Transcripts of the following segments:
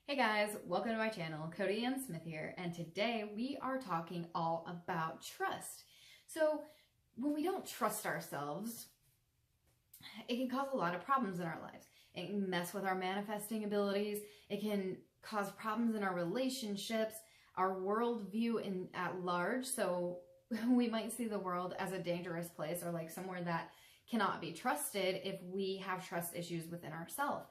Hey guys, welcome to my channel. Cody and Smith here, and today we are talking all about trust. So when we don't trust ourselves, it can cause a lot of problems in our lives. It can mess with our manifesting abilities. It can cause problems in our relationships, our worldview at large. So we might see the world as a dangerous place or like somewhere that cannot be trusted if we have trust issues within ourselves.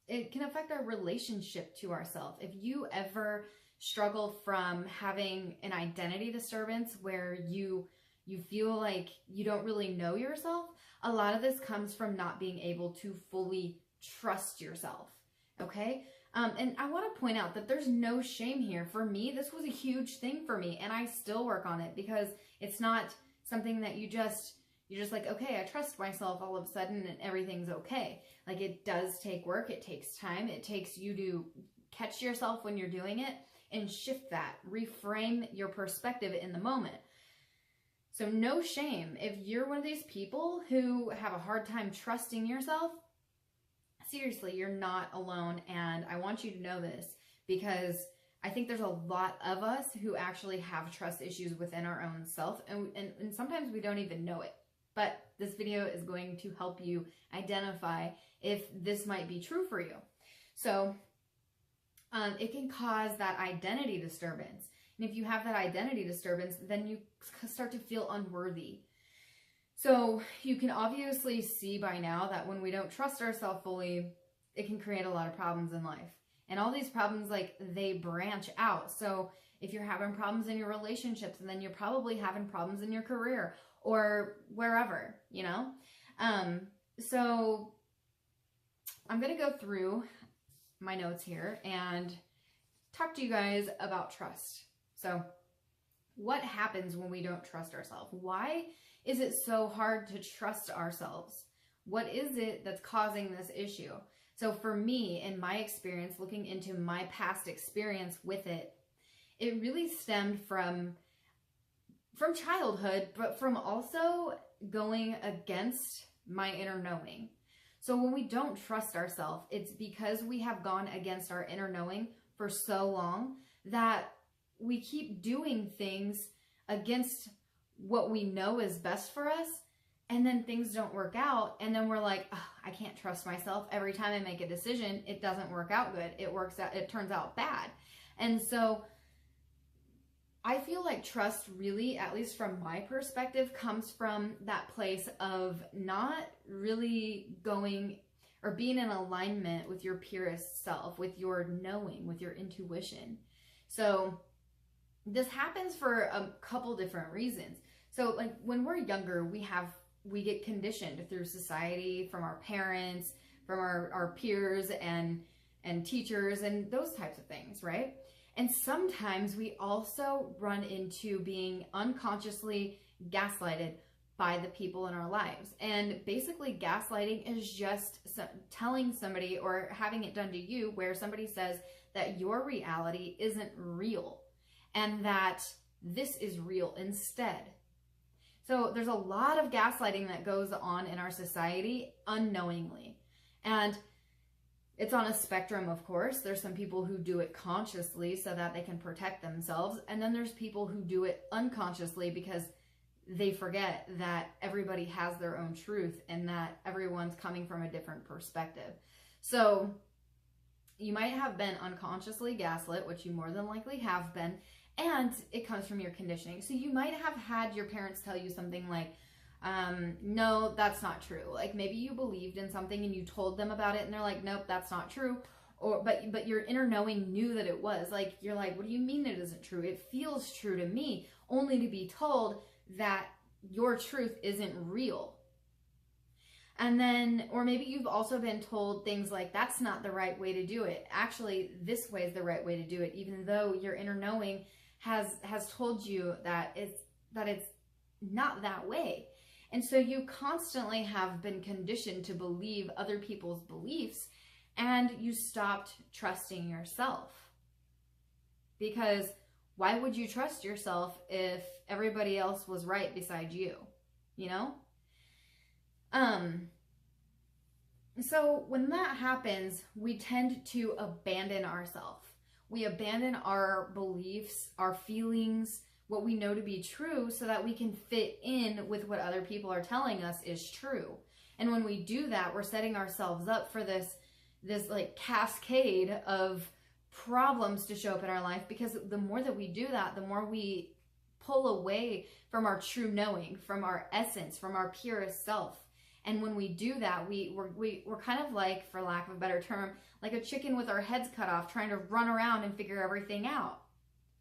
It can affect our relationship to ourselves. If you ever struggle from having an identity disturbance where you feel like you don't really know yourself, a lot of this comes from not being able to fully trust yourself, okay? And I want to point out that there's no shame here. For me, this was a huge thing for me, and I still work on it because it's not something that you're just like, okay, I trust myself all of a sudden and everything's okay. Like, it does take work. It takes time. It takes you to catch yourself when you're doing it and shift that, reframe your perspective in the moment. So no shame. If you're one of these people who have a hard time trusting yourself, seriously, you're not alone. And I want you to know this because I think there's a lot of us who actually have trust issues within our own self. And sometimes we don't even know it. But this video is going to help you identify if this might be true for you. So it can cause that identity disturbance. And if you have that identity disturbance, then you start to feel unworthy. So you can obviously see by now that when we don't trust ourselves fully, it can create a lot of problems in life. And all these problems, like, they branch out. So if you're having problems in your relationships, and then you're probably having problems in your career or wherever, you know? So I'm going to go through my notes here and talk to you guys about trust. So what happens when we don't trust ourselves? Why is it so hard to trust ourselves? What is it that's causing this issue? So for me, in my experience, looking into my past experience with it, it really stemmed from childhood, but from also going against my inner knowing. So when we don't trust ourselves, it's because we have gone against our inner knowing for so long that we keep doing things against what we know is best for us, and then things don't work out, and then we're like, oh, I can't trust myself. Every time I make a decision, it doesn't work out good. It turns out bad. And so I feel like trust really, at least from my perspective, comes from that place of not really going or being in alignment with your purest self, with your knowing, with your intuition. So this happens for a couple different reasons. So like when we're younger, we get conditioned through society, from our parents, from our peers and teachers and those types of things, right? And sometimes we also run into being unconsciously gaslighted by the people in our lives. And basically gaslighting is just telling somebody or having it done to you where somebody says that your reality isn't real and that this is real instead. So there's a lot of gaslighting that goes on in our society unknowingly. And it's on a spectrum, of course. There's some people who do it consciously so that they can protect themselves. And then there's people who do it unconsciously because they forget that everybody has their own truth and that everyone's coming from a different perspective. So you might have been unconsciously gaslit, which you more than likely have been, and it comes from your conditioning. So you might have had your parents tell you something like, no, that's not true. Like maybe you believed in something and you told them about it and they're like, nope, that's not true. Or, but your inner knowing knew that it was. Like, you're like, what do you mean it isn't true? It feels true to me, only to be told that your truth isn't real. And then, or maybe you've also been told things like, that's not the right way to do it. Actually, this way is the right way to do it, even though your inner knowing has told you that it's not that way. And so you constantly have been conditioned to believe other people's beliefs, and you stopped trusting yourself. Because why would you trust yourself if everybody else was right beside you? You know? So when that happens, we tend to abandon ourselves. We abandon our beliefs, our feelings, what we know to be true, so that we can fit in with what other people are telling us is true. And when we do that, we're setting ourselves up for this like cascade of problems to show up in our life, because the more that we do that, the more we pull away from our true knowing, from our essence, from our purest self. And when we do that, we're kind of like, for lack of a better term, like a chicken with our heads cut off, trying to run around and figure everything out.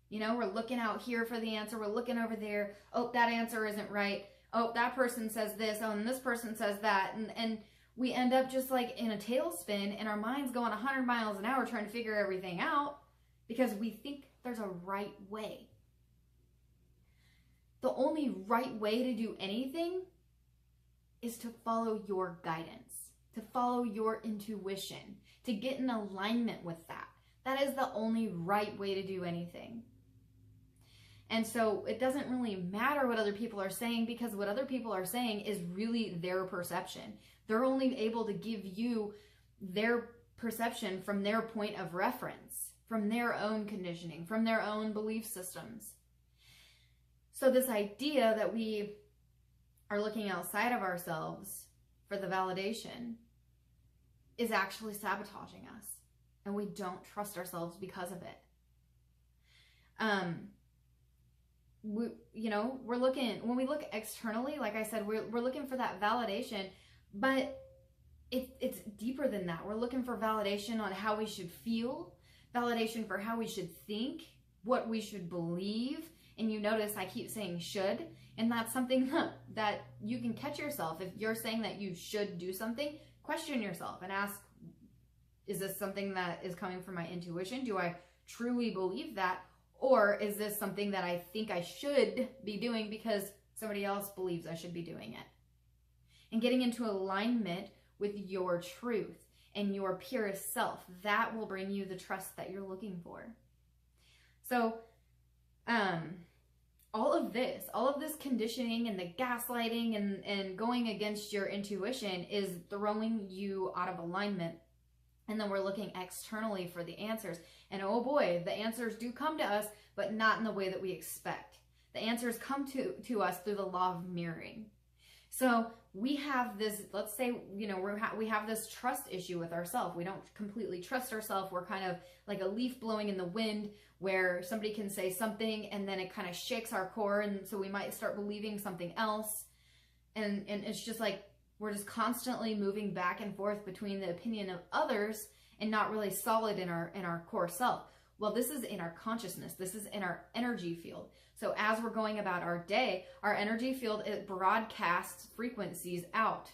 You know, we're looking out here for the answer. We're looking over there. Oh, that answer isn't right. Oh, that person says this. Oh, and this person says that. And we end up just like in a tailspin, and our mind's going 100 miles an hour trying to figure everything out because we think there's a right way. The only right way to do anything is to follow your guidance, to follow your intuition, to get in alignment with that. That is the only right way to do anything. And so it doesn't really matter what other people are saying, because what other people are saying is really their perception. They're only able to give you their perception from their point of reference, from their own conditioning, from their own belief systems. So this idea that we are looking outside of ourselves for the validation is actually sabotaging us, and we don't trust ourselves because of it. We're looking, when we look externally, like I said, we're looking for that validation, but it's deeper than that. We're looking for validation on how we should feel, validation for how we should think, what we should believe. And you notice I keep saying should, and that's something that you can catch yourself. If you're saying that you should do something, question yourself and ask, is this something that is coming from my intuition? Do I truly believe that? Or is this something that I think I should be doing because somebody else believes I should be doing it? And getting into alignment with your truth and your purest self, that will bring you the trust that you're looking for. So, all of this conditioning and the gaslighting and going against your intuition is throwing you out of alignment. And then we're looking externally for the answers. And oh boy, the answers do come to us, but not in the way that we expect. The answers come to us through the law of mirroring. So we have this, let's say, we have this trust issue with ourselves. We don't completely trust ourselves. We're kind of like a leaf blowing in the wind, where somebody can say something and then it kind of shakes our core. And so we might start believing something else. And it's just like, we're just constantly moving back and forth between the opinion of others and not really solid in our core self. Well, this is in our consciousness. This is in our energy field. So as we're going about our day, our energy field, it broadcasts frequencies out.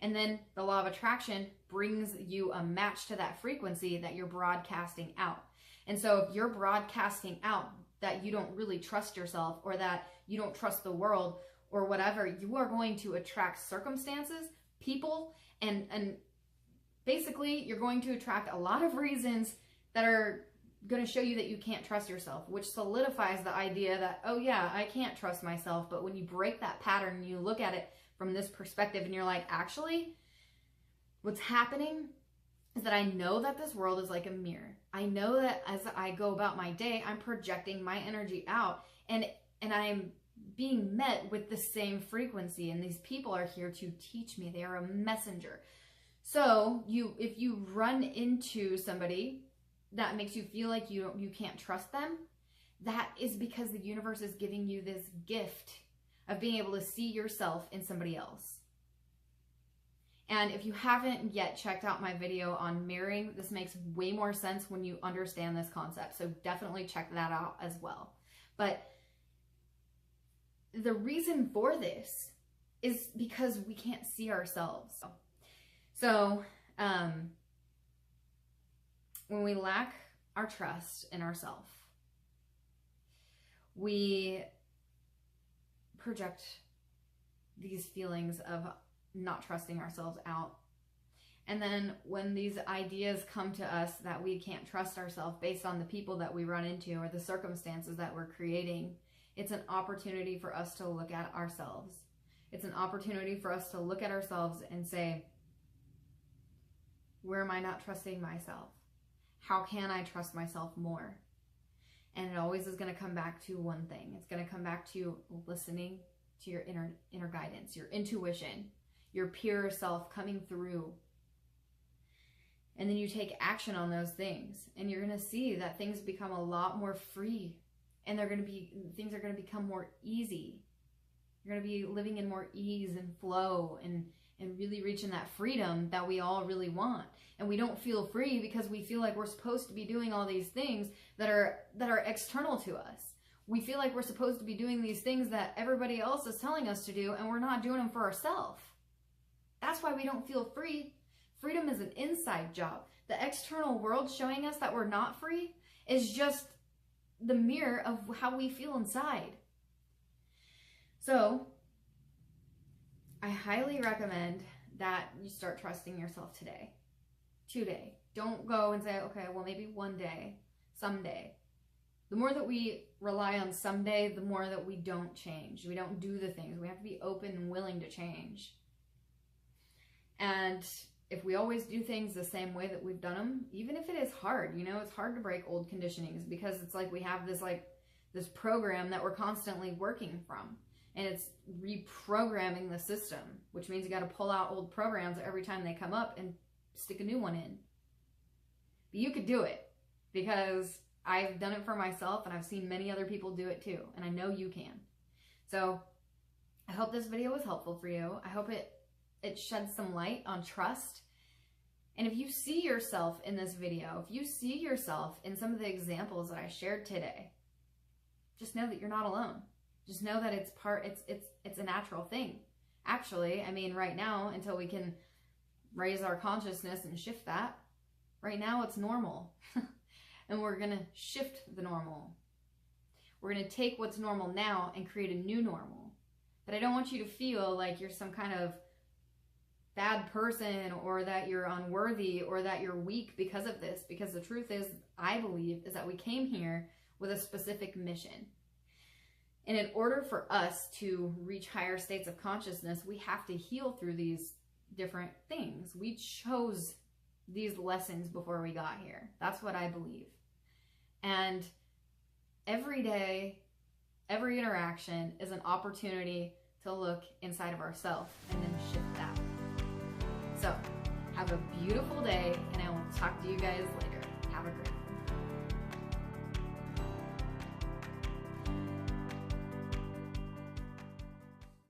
And then the law of attraction brings you a match to that frequency that you're broadcasting out. And so if you're broadcasting out that you don't really trust yourself, or that you don't trust the world, or whatever, you are going to attract circumstances, people, and basically you're going to attract a lot of reasons that are going to show you that you can't trust yourself, which solidifies the idea that, oh yeah, I can't trust myself. But when you break that pattern and you look at it from this perspective and you're like, actually, what's happening is that I know that this world is like a mirror. I know that as I go about my day, I'm projecting my energy out, and I'm being met with the same frequency, and these people are here to teach me. They are a messenger. So if you run into somebody that makes you feel like you can't trust them, that is because the universe is giving you this gift of being able to see yourself in somebody else. And if you haven't yet checked out my video on mirroring, this makes way more sense when you understand this concept. So definitely check that out as well. But the reason for this is because we can't see ourselves. So when we lack our trust in ourselves, we project these feelings of not trusting ourselves out. And then when these ideas come to us that we can't trust ourselves based on the people that we run into or the circumstances that we're creating, it's an opportunity for us to look at ourselves. It's an opportunity for us to look at ourselves and say, Where am I not trusting myself? How can I trust myself more? And it always is going to come back to one thing. It's going to come back to listening to your inner guidance, your intuition, your pure self coming through. And then you take action on those things, and you're going to see that things become a lot more free, and things are going to become more easy. You're going to be living in more ease and flow and really reaching that freedom that we all really want. And we don't feel free because we feel like we're supposed to be doing all these things that are external to us. We feel like we're supposed to be doing these things that everybody else is telling us to do, and we're not doing them for ourselves. That's why we don't feel free. Freedom is an inside job. The external world showing us that we're not free is just the mirror of how we feel inside. So, I highly recommend that you start trusting yourself today. Today. Don't go and say, okay, well, maybe one day, someday. The more that we rely on someday, the more that we don't change. We don't do the things. We have to be open and willing to change. And if we always do things the same way that we've done them, even if it is hard, it's hard to break old conditionings, because it's like we have this program that we're constantly working from. And it's reprogramming the system, which means you got to pull out old programs every time they come up and stick a new one in. But you could do it, because I've done it for myself, and I've seen many other people do it too, and I know you can. So I hope this video was helpful for you. I hope it sheds some light on trust. And if you see yourself in this video, if you see yourself in some of the examples that I shared today, just know that you're not alone. Just know that it's a natural thing. Actually, right now, until we can raise our consciousness and shift that, right now it's normal. And we're going to shift the normal. We're going to take what's normal now and create a new normal. But I don't want you to feel like you're some kind of bad person, or that you're unworthy, or that you're weak because of this. Because the truth is, I believe, is that we came here with a specific mission. And in order for us to reach higher states of consciousness, we have to heal through these different things. We chose these lessons before we got here. That's what I believe. And every day, every interaction is an opportunity to look inside of ourselves and then shift that. So, have a beautiful day, and I will talk to you guys later. Have a great one.